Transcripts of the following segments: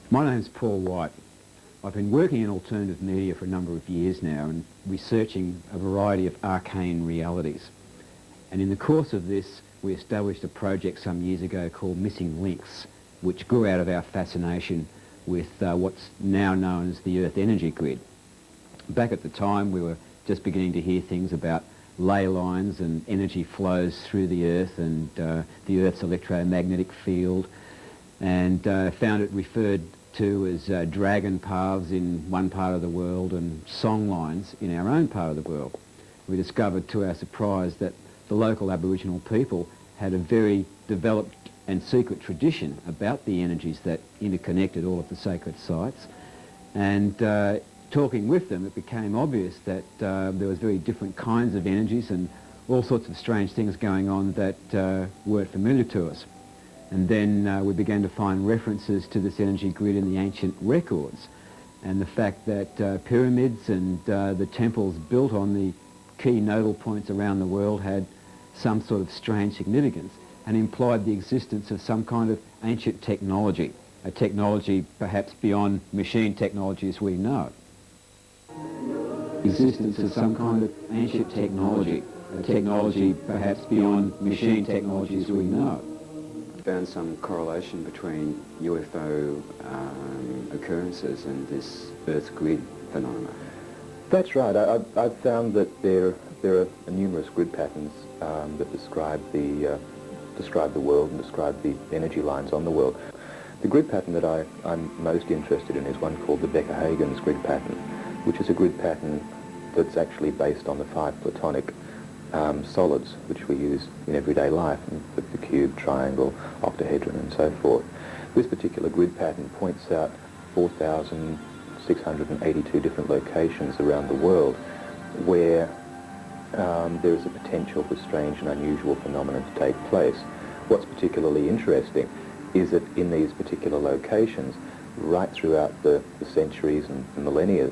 My name's Paul White. I've been working in alternative media for a number of years now and researching a variety of arcane realities. And in the course of this, we established a project some years ago called Missing Links, which grew out of our fascination with what's now known as the Earth energy grid. Back at the time, we were just beginning to hear things about ley lines and energy flows through the Earth and the Earth's electromagnetic field, and found it referred to as dragon paths in one part of the world and song lines in our own part of the world. We discovered to our surprise that the local Aboriginal people had a very developed and secret tradition about the energies that interconnected all of the sacred sites. And talking with them, it became obvious that there was very different kinds of energies and all sorts of strange things going on that weren't familiar to us. And then we began to find references to this energy grid in the ancient records, and the fact that pyramids and the temples built on the key nodal points around the world had some sort of strange significance and implied the existence of some kind of ancient technology, a technology perhaps beyond machine technology as we know it. Existence of some kind of ancient technology, a technology perhaps beyond machine technology as we know it. Found some correlation between UFO occurrences and this Earth grid phenomena. That's right. I've found that there are numerous grid patterns that describe the world and describe the energy lines on the world. The grid pattern that I'm most interested in is one called the Becker-Hagen's grid pattern, which is a grid pattern that's actually based on the 5 Platonic solids which we use in everyday life, the cube, triangle, octahedron and so forth. This particular grid pattern points out 4,682 different locations around the world where there is a potential for strange and unusual phenomena to take place. What's particularly interesting is that in these particular locations, right throughout the centuries and millennia,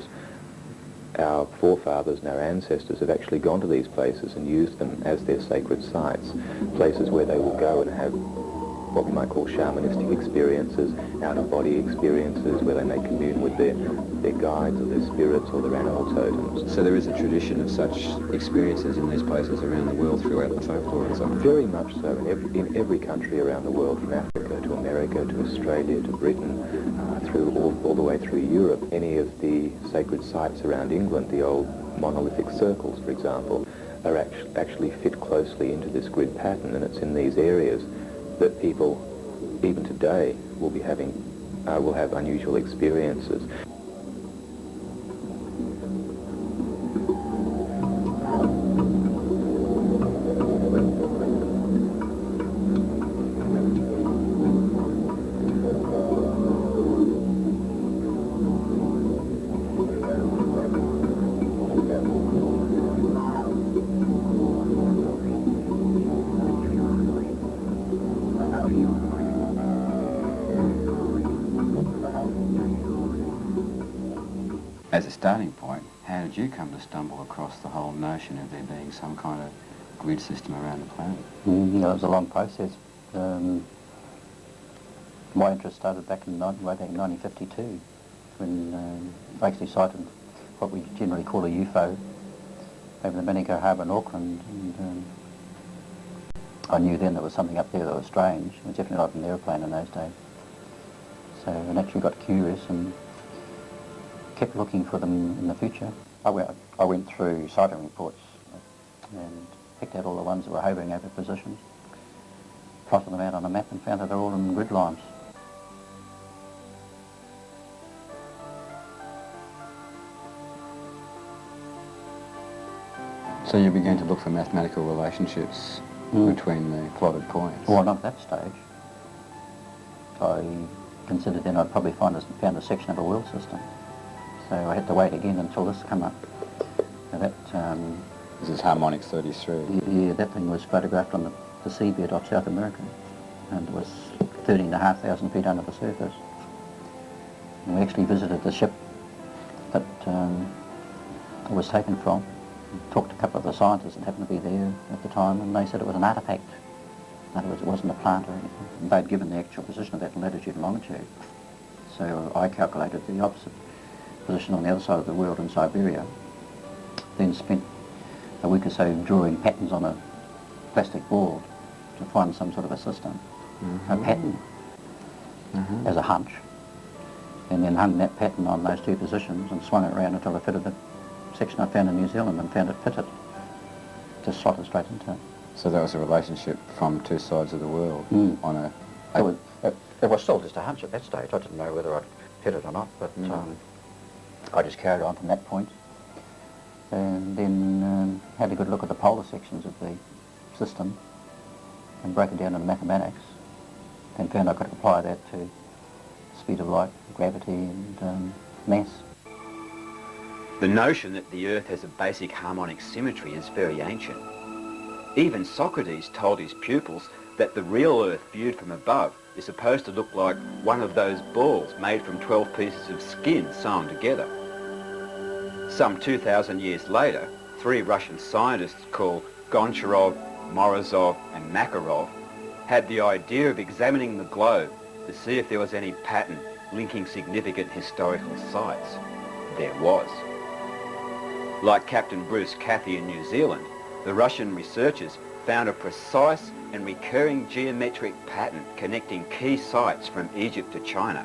our forefathers and our ancestors have actually gone to these places and used them as their sacred sites, places where they will go and have what we might call shamanistic experiences, out-of-body experiences, where they may commune with their guides or their spirits or their animal totems. So there is a tradition of such experiences in these places around the world throughout the folklore and so on? Very much so. In every country around the world, from Africa to America to Australia to Britain, through all the way through Europe. Any of the sacred sites around England, the old monolithic circles, for example, are actually fit closely into this grid pattern, and it's in these areas that people, even today, will have unusual experiences. As a starting point, how did you come to stumble across the whole notion of there being some kind of grid system around the planet? It was a long process. My interest started back in 1952 when I actually sighted what we generally call a UFO over the Bendigo Harbour in Auckland. And, I knew then there was something up there that was strange. It was definitely not an aeroplane in those days. So I naturally got curious and kept looking for them in the future. I went through sighting reports and picked out all the ones that were hovering over positions, plotted them out on a map and found that they're all in grid lines. So you began to look for mathematical relationships between the plotted points? Well, not at that stage. I considered then I'd probably found a section of a world system. So I had to wait again until this came up. Now that, this is harmonic 33. Yeah, that thing was photographed on the seabed of South America, and it was 13,500 feet under the surface. And we actually visited the ship that it was taken from. Talked to a couple of the scientists that happened to be there at the time, and they said it was an artefact. In other words, it wasn't a plant or anything. They'd given the actual position of that in latitude and longitude. So I calculated the opposite position on the other side of the world in Siberia, then spent a week or so drawing patterns on a plastic board to find some sort of a system, a pattern, as a hunch, and then hung that pattern on those two positions and swung it around until I fitted the section I found in New Zealand and found it fitted. Just slotted straight into it. So that was a relationship from two sides of the world on a... It was still just a hunch at that stage. I didn't know whether I'd hit it or not, but I just carried on from that point. And then had a good look at the polar sections of the system and broke it down into mathematics and found I could apply that to speed of light, gravity and mass. The notion that the Earth has a basic harmonic symmetry is very ancient. Even Socrates told his pupils that the real Earth viewed from above is supposed to look like one of those balls made from 12 pieces of skin sewn together. Some 2,000 years later, 3 Russian scientists called Goncharov, Morozov and Makarov had the idea of examining the globe to see if there was any pattern linking significant historical sites. There was. Like Captain Bruce Cathy in New Zealand, the Russian researchers found a precise and recurring geometric pattern connecting key sites from Egypt to China.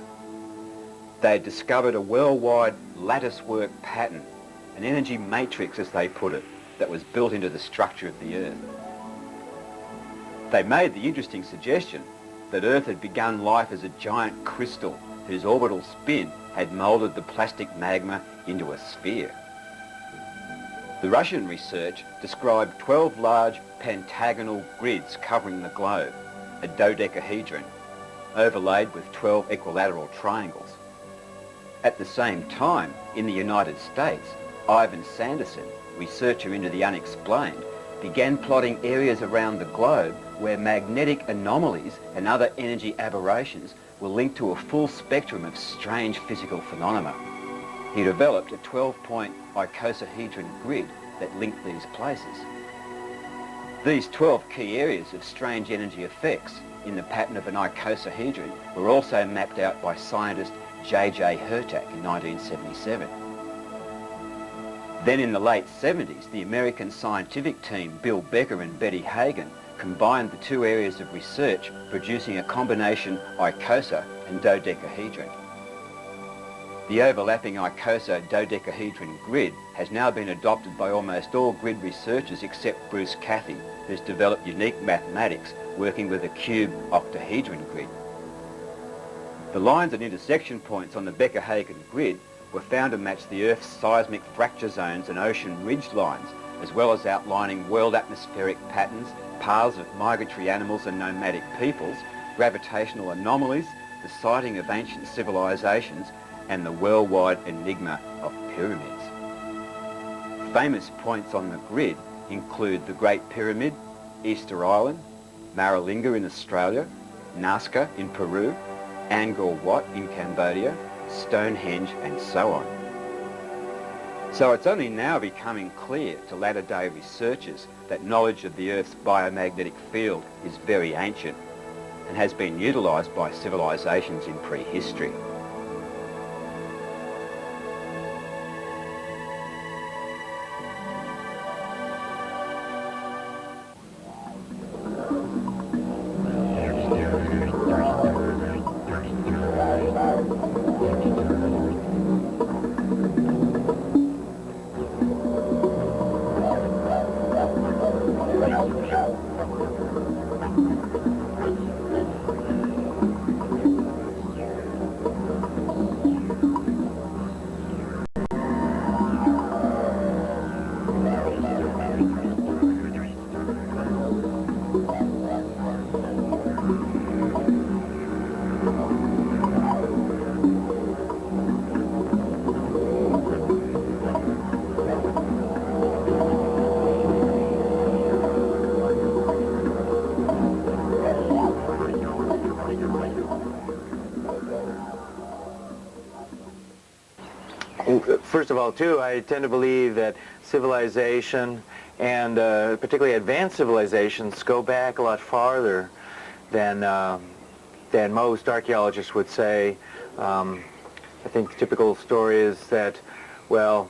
They had discovered a worldwide lattice-work pattern, an energy matrix as they put it, that was built into the structure of the Earth. They made the interesting suggestion that Earth had begun life as a giant crystal whose orbital spin had moulded the plastic magma into a sphere. The Russian research described 12 large pentagonal grids covering the globe, a dodecahedron, overlaid with 12 equilateral triangles. At the same time, in the United States, Ivan Sanderson, researcher into the unexplained, began plotting areas around the globe where magnetic anomalies and other energy aberrations were linked to a full spectrum of strange physical phenomena. He developed a 12-point icosahedron grid that linked these places. These 12 key areas of strange energy effects in the pattern of an icosahedron were also mapped out by scientist J.J. Hurtak in 1977. Then in the late 70s, the American scientific team Bill Becker and Betty Hagen combined the two areas of research, producing a combination icosa and dodecahedron. The overlapping icosa-dodecahedron grid has now been adopted by almost all grid researchers except Bruce Cathy, who's developed unique mathematics working with a cube octahedron grid. The lines and intersection points on the Becker-Hagen grid were found to match the Earth's seismic fracture zones and ocean ridge lines, as well as outlining world atmospheric patterns, paths of migratory animals and nomadic peoples, gravitational anomalies, the sighting of ancient civilizations, and the worldwide enigma of pyramids. Famous points on the grid include the Great Pyramid, Easter Island, Maralinga in Australia, Nazca in Peru, Angkor Wat in Cambodia, Stonehenge and so on. So it's only now becoming clear to latter-day researchers that knowledge of the Earth's biomagnetic field is very ancient and has been utilised by civilizations in prehistory. First of all, too, I tend to believe that civilization, and particularly advanced civilizations, go back a lot farther than most archaeologists would say. I think the typical story is that, well,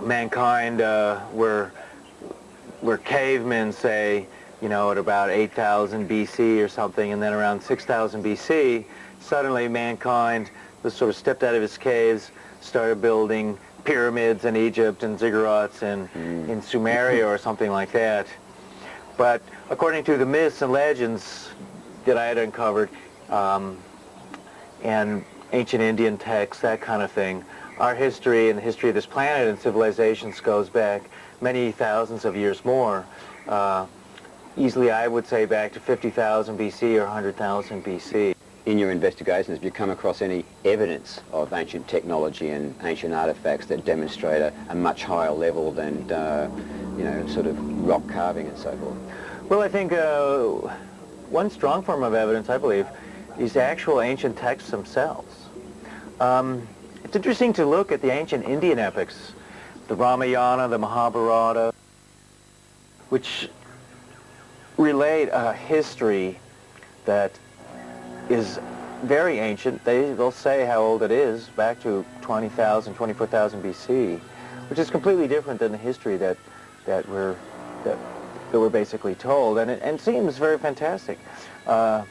mankind were cavemen, say, you know, at about 8,000 BC or something, and then around 6,000 BC, suddenly mankind was sort of stepped out of his caves, started building pyramids in Egypt and ziggurats in Sumeria or something like that. But according to the myths and legends that I had uncovered, and ancient Indian texts, that kind of thing, our history and the history of this planet and civilizations goes back many thousands of years more. Easily, I would say, back to 50,000 BC or 100,000 BC. In your investigations, have you come across any evidence of ancient technology and ancient artifacts that demonstrate a much higher level than, you know, sort of rock carving and so forth? Well, I think one strong form of evidence, I believe, is the actual ancient texts themselves. It's interesting to look at the ancient Indian epics, the Ramayana, the Mahabharata, which relate a history that is very ancient. They'll say how old it is, back to 20,000, 24,000 BC, which is completely different than the history that we're basically told, and it seems very fantastic. A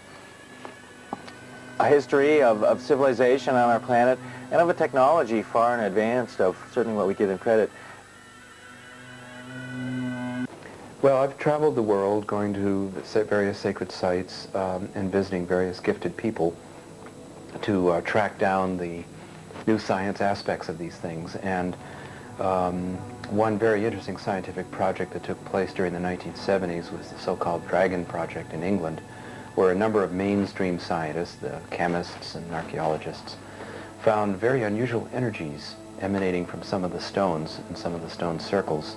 history of civilization on our planet and of a technology far in advance of certainly what we give them credit. Well, I've traveled the world going to various sacred sites and visiting various gifted people to track down the new science aspects of these things. And one very interesting scientific project that took place during the 1970s was the so-called Dragon Project in England, where a number of mainstream scientists, the chemists and archaeologists, found very unusual energies emanating from some of the stones and some of the stone circles,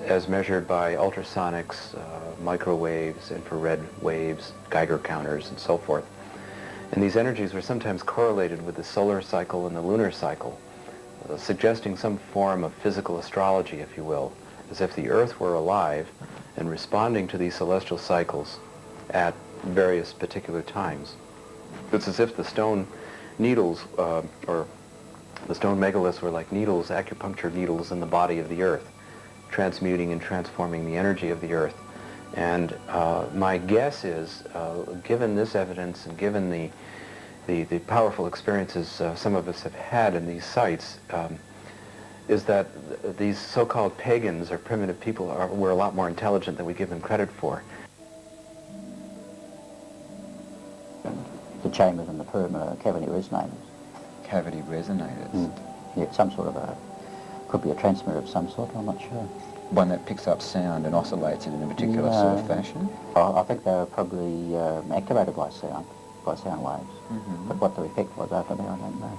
as measured by ultrasonics, microwaves, infrared waves, Geiger counters, and so forth. And these energies were sometimes correlated with the solar cycle and the lunar cycle, suggesting some form of physical astrology, if you will, as if the Earth were alive and responding to these celestial cycles at various particular times. It's as if the stone needles, or the stone megaliths were like needles, acupuncture needles in the body of the Earth, transmuting and transforming the energy of the Earth. And my guess is, given this evidence and given the powerful experiences some of us have had in these sites, is that these so-called pagans or primitive people were a lot more intelligent than we give them credit for. The chambers and the perimeter cavity resonators. Cavity resonators? Yeah, some sort of could be a transmitter of some sort, I'm not sure. One that picks up sound and oscillates it in a particular sort of fashion? I think they were probably activated by sound waves. But what the effect was after that, I don't know.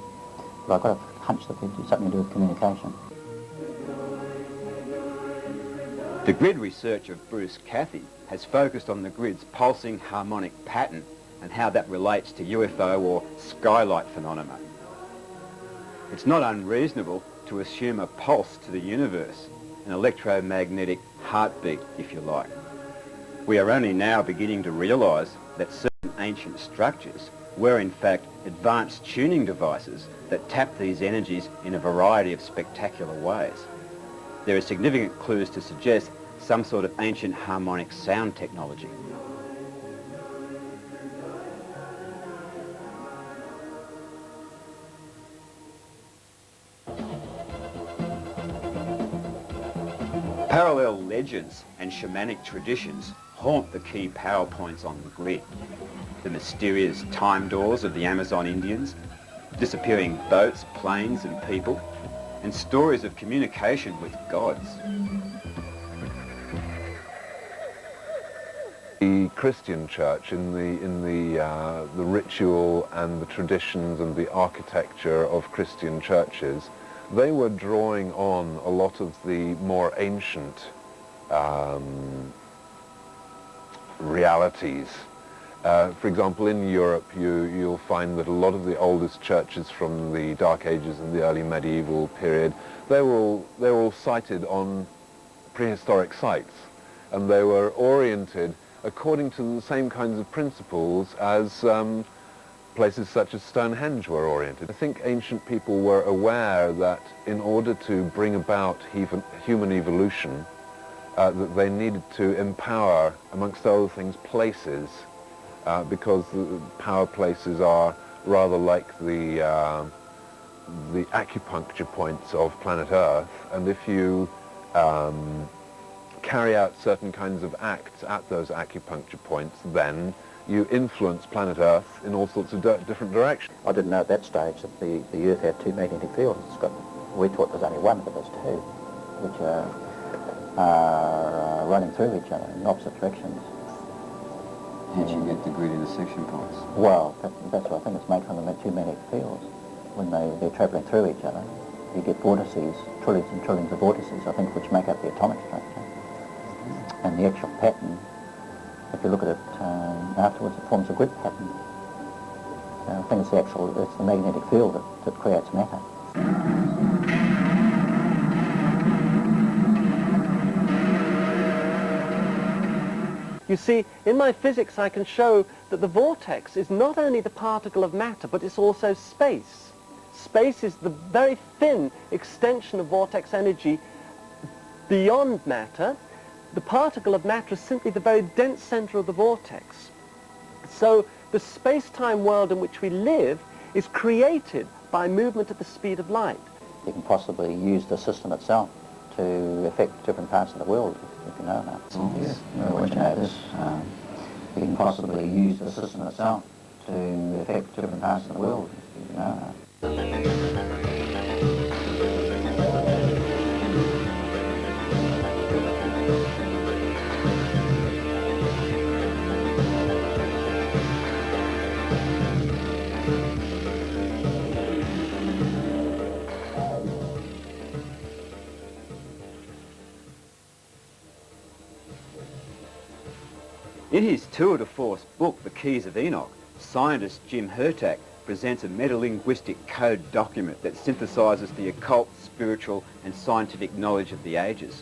But I've got a hunch that they do something to do with communication. The grid research of Bruce Cathy has focused on the grid's pulsing harmonic pattern and how that relates to UFO or skylight phenomena. It's not unreasonable to assume a pulse to the universe, an electromagnetic heartbeat, if you like. We are only now beginning to realise that certain ancient structures were in fact advanced tuning devices that tap these energies in a variety of spectacular ways. There are significant clues to suggest some sort of ancient harmonic sound technology. Parallel legends and shamanic traditions haunt the key power points on the grid. The mysterious time doors of the Amazon Indians, disappearing boats, planes and people, and stories of communication with gods. The Christian church, in the ritual and the traditions and the architecture of Christian churches, they were drawing on a lot of the more ancient realities For example, in Europe, you'll find that a lot of the oldest churches from the Dark Ages and the early medieval period, they were all sited on prehistoric sites, and they were oriented according to the same kinds of principles as places such as Stonehenge were oriented. I think ancient people were aware that in order to bring about human evolution, that they needed to empower, amongst other things, places, because the power places are rather like the acupuncture points of planet Earth, and if you carry out certain kinds of acts at those acupuncture points, then you influence planet Earth in all sorts of different directions. I didn't know at that stage that the Earth had two magnetic fields. We thought there's only one, but there's two, which are running through each other in opposite directions. Hence you get the grid intersection points. Well, that's what I think it's made from the two magnetic fields. When they're travelling through each other, you get vortices, trillions and trillions of vortices, I think, which make up the atomic structure. And the actual pattern, if you look at it afterwards, it forms a grid pattern. I think it's the magnetic field that creates matter. You see, in my physics I can show that the vortex is not only the particle of matter, but it's also space. Space is the very thin extension of vortex energy beyond matter. The particle of matter is simply the very dense center of the vortex. So the space-time world in which we live is created by movement at the speed of light. You can possibly use the system itself to affect different parts of the world, if you know that. Yes. What you know is, you can possibly use the system itself to affect different parts of the world, if you know that. In his tour de force book, The Keys of Enoch, scientist Jim Hurtak presents a metalinguistic code document that synthesises the occult, spiritual and scientific knowledge of the ages.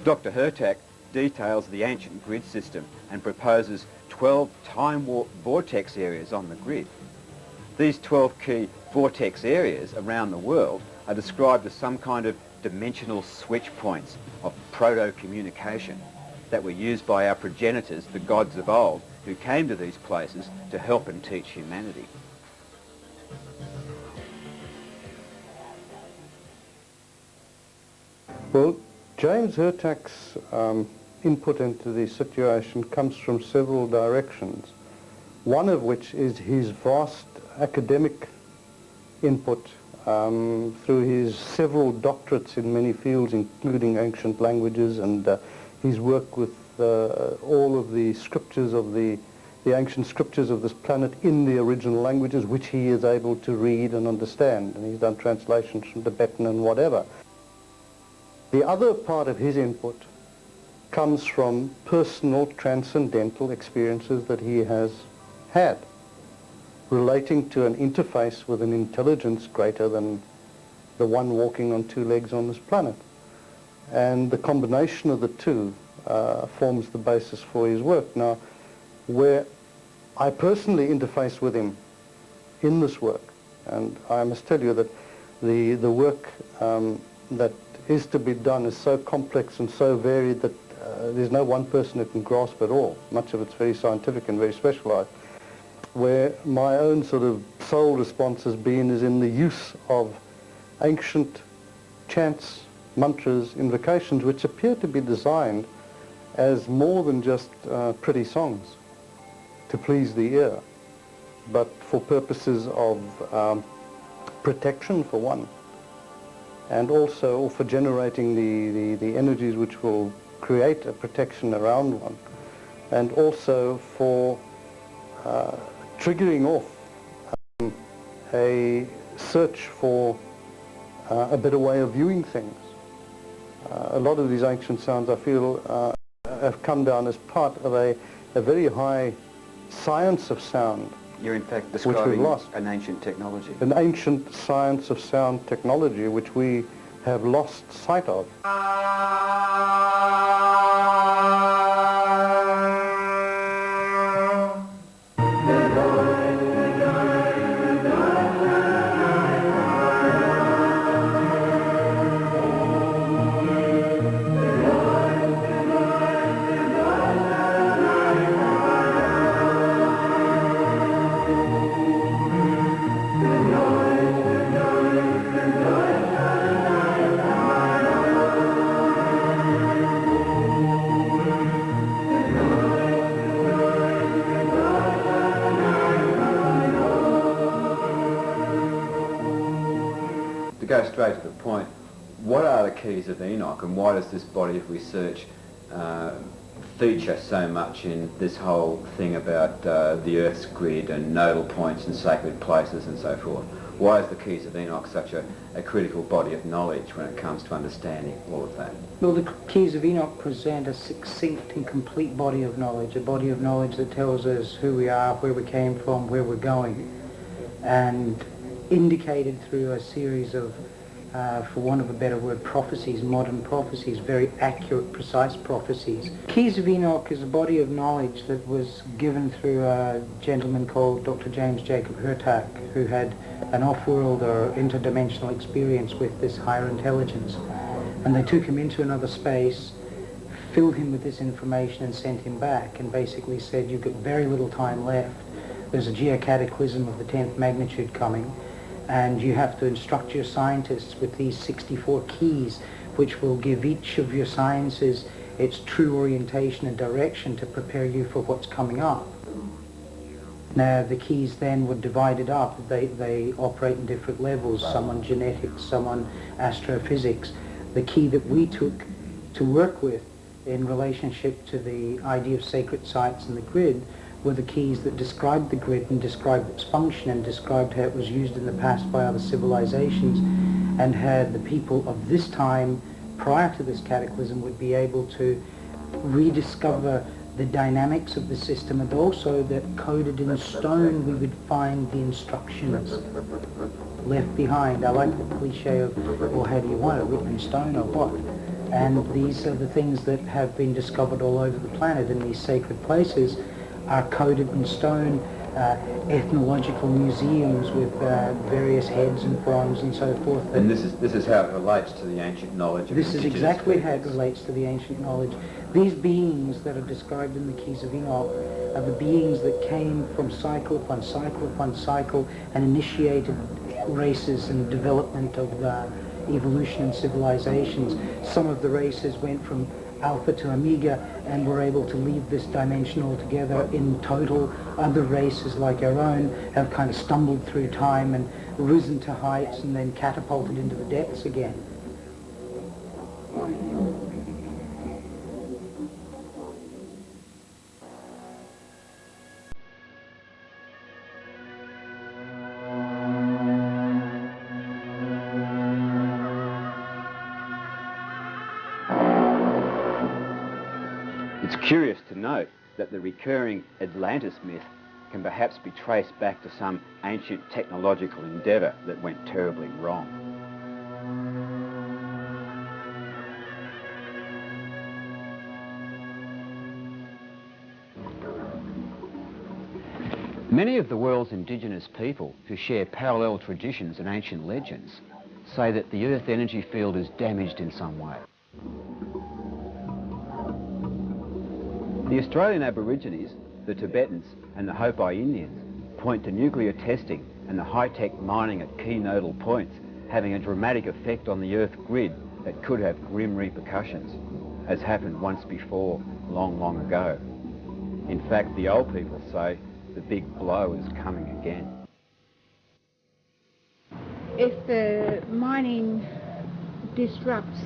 Dr. Hurtak details the ancient grid system and proposes 12 time-warp vortex areas on the grid. These 12 key vortex areas around the world are described as some kind of dimensional switch points of proto-communication that were used by our progenitors, the gods of old, who came to these places to help and teach humanity. Well, James Hurtak's input into the situation comes from several directions, one of which is his vast academic input through his several doctorates in many fields, including ancient languages, and his work with all of the scriptures of the ancient scriptures of this planet in the original languages, which he is able to read and understand, and he's done translations from Tibetan and whatever. The other part of his input comes from personal transcendental experiences that he has had, relating to an interface with an intelligence greater than the one walking on two legs on this planet. And the combination of the two forms the basis for his work. Now, where I personally interface with him in this work, and I must tell you that the work that is to be done is so complex and so varied that there's no one person who can grasp it all. Much of it's very scientific and very specialized. Where my own sort of sole response has been is in the use of ancient chants, mantras, invocations, which appear to be designed as more than just pretty songs to please the ear, but for purposes of protection for one, and also for generating the energies which will create a protection around one, and also for triggering off a search for a better way of viewing things. A lot of these ancient sounds, I feel, have come down as part of a very high science of sound, You're in fact we've describing lost. an ancient technology. an ancient science of sound technology which we have lost sight of. To go straight to the point, what are the keys of Enoch, and why does this body of research feature so much in this whole thing about the Earth's grid and nodal points and sacred places and so forth? Why is the keys of Enoch such a critical body of knowledge when it comes to understanding all of that? Well, the keys of Enoch present a succinct and complete body of knowledge, a body of knowledge that tells us who we are, where we came from, where we're going, and indicated through a series of, for want of a better word, prophecies, modern prophecies, very accurate, precise prophecies. Keys of Enoch is a body of knowledge that was given through a gentleman called Dr. James Jacob Hurtak, who had an off-world or interdimensional experience with this higher intelligence. And they took him into another space, filled him with this information and sent him back, and basically said, you've got very little time left. There's a geocataclysm of the 10th magnitude coming, and you have to instruct your scientists with these 64 keys, which will give each of your sciences its true orientation and direction to prepare you for what's coming up. Now, the keys then were divided up. They operate in different levels, some on genetics, some on astrophysics. The key that we took to work with in relationship to the idea of sacred sites and the grid were the keys that described the grid and described its function and described how it was used in the past by other civilizations, and how the people of this time prior to this cataclysm would be able to rediscover the dynamics of the system, and also that coded in stone we would find the instructions left behind. I like the cliche of, well, how do you want it, written in stone or what? And these are the things that have been discovered all over the planet, and these sacred places are coded in stone, ethnological museums with various heads and bronze and so forth. And this is how it relates to the ancient knowledge of This is indigenous exactly how it peoples. relates to the ancient knowledge. These beings that are described in the Keys of Enoch are the beings that came from cycle upon cycle upon cycle and initiated races and development of evolution and civilizations. Some of the races went from Alpha to Omega and were able to leave this dimension altogether in total. Other races like our own have kind of stumbled through time and risen to heights and then catapulted into the depths again. It's curious to note that the recurring Atlantis myth can perhaps be traced back to some ancient technological endeavour that went terribly wrong. Many of the world's indigenous people who share parallel traditions and ancient legends say that the Earth energy field is damaged in some way. The Australian Aborigines, the Tibetans and the Hopi Indians point to nuclear testing and the high-tech mining at key nodal points having a dramatic effect on the Earth grid that could have grim repercussions, as happened once before, long, long ago. In fact, the old people say the big blow is coming again. If the mining disrupts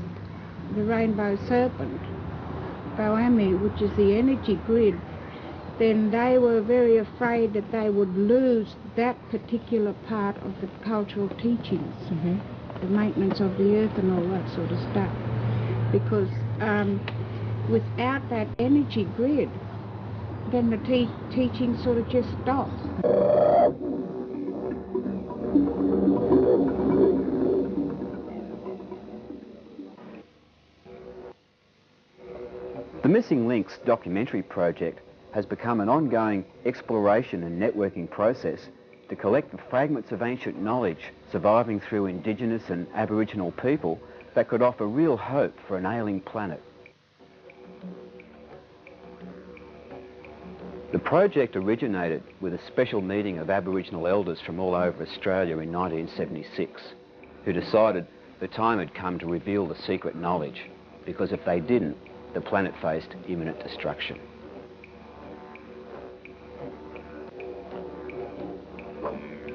the rainbow serpent, Boami, which is the energy grid, then they were very afraid that they would lose that particular part of the cultural teachings, the maintenance of the earth and all that sort of stuff. Because without that energy grid, then the teaching sort of just stopped. The Missing Links documentary project has become an ongoing exploration and networking process to collect the fragments of ancient knowledge surviving through Indigenous and Aboriginal people that could offer real hope for an ailing planet. The project originated with a special meeting of Aboriginal elders from all over Australia in 1976, who decided the time had come to reveal the secret knowledge, because if they didn't, the planet faced imminent destruction.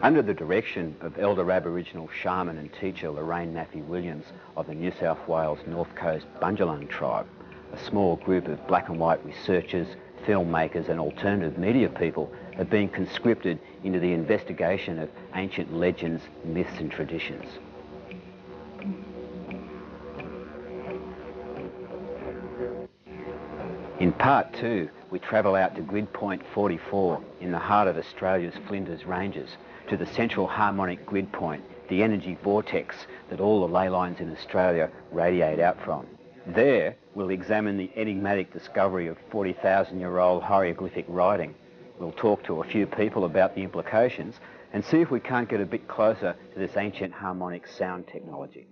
Under the direction of elder Aboriginal shaman and teacher Lorraine Naffy-Williams of the New South Wales North Coast Bundjalung tribe, a small group of black and white researchers, filmmakers and alternative media people have been conscripted into the investigation of ancient legends, myths and traditions. In part 2, we travel out to grid point 44 in the heart of Australia's Flinders Ranges to the central harmonic grid point, the energy vortex that all the ley lines in Australia radiate out from. There, we'll examine the enigmatic discovery of 40,000-year-old hieroglyphic writing. We'll talk to a few people about the implications and see if we can't get a bit closer to this ancient harmonic sound technology.